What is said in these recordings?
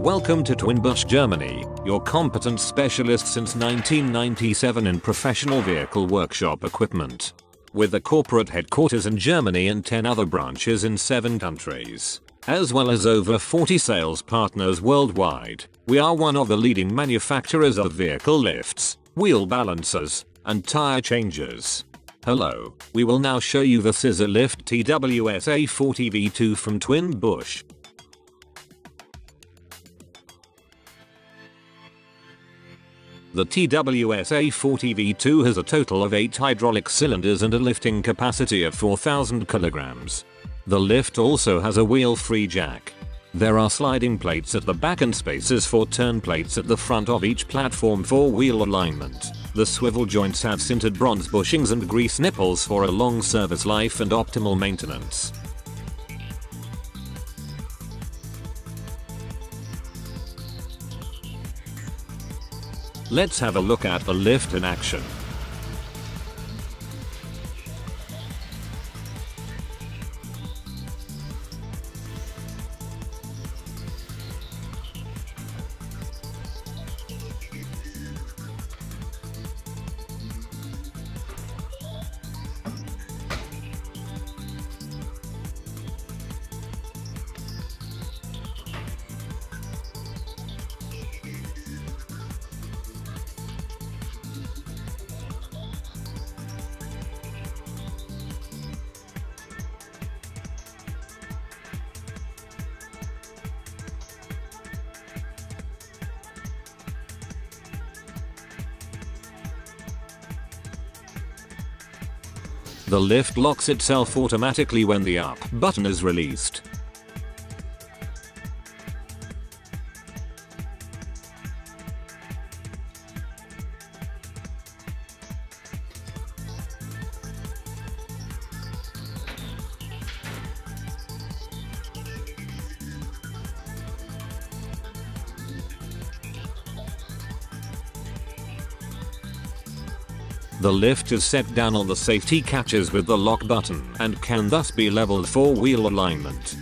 Welcome to TWIN BUSCH Germany, your competent specialist since 1997 in professional vehicle workshop equipment. With a corporate headquarters in Germany and 10 other branches in 7 countries, as well as over 40 sales partners worldwide, we are one of the leading manufacturers of vehicle lifts, wheel balancers, and tire changers. Hello, we will now show you the Scissor lift SA-40-V2 from TWIN BUSCH. The SA-40-V2 has a total of 8 hydraulic cylinders and a lifting capacity of 4,000 kilograms. The lift also has a wheel-free jack. There are sliding plates at the back and spaces for turn plates at the front of each platform for wheel alignment. The swivel joints have sintered bronze bushings and grease nipples for a long service life and optimal maintenance. Let's have a look at the lift in action. The lift locks itself automatically when the up button is released. The lift is set down on the safety catches with the lock button and can thus be leveled for wheel alignment.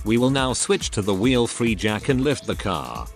We will now switch to the wheel-free jack and lift the car.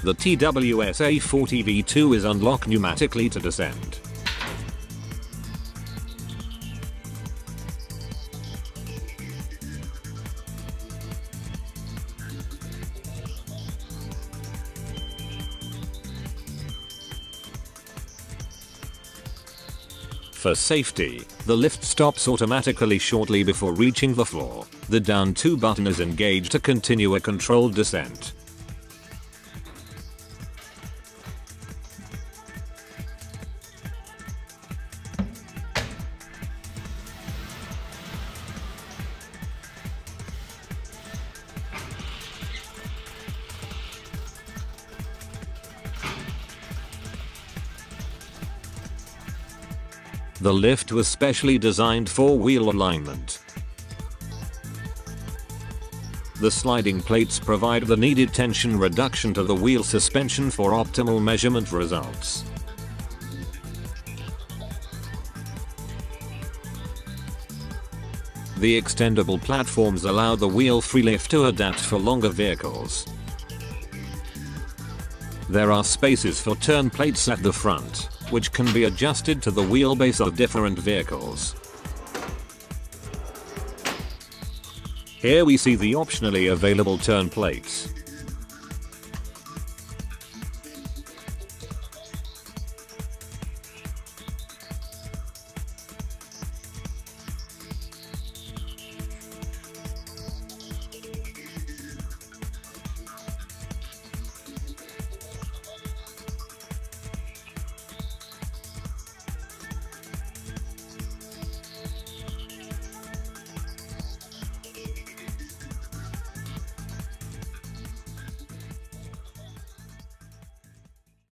The SA-40-V2 is unlocked pneumatically to descend. For safety, the lift stops automatically shortly before reaching the floor. The down 2 button is engaged to continue a controlled descent. The lift was specially designed for wheel alignment. The sliding plates provide the needed tension reduction to the wheel suspension for optimal measurement results. The extendable platforms allow the wheel-free lift to adapt for longer vehicles. There are spaces for turn plates at the front. which can be adjusted to the wheelbase of different vehicles. Here we see the optionally available turn plates.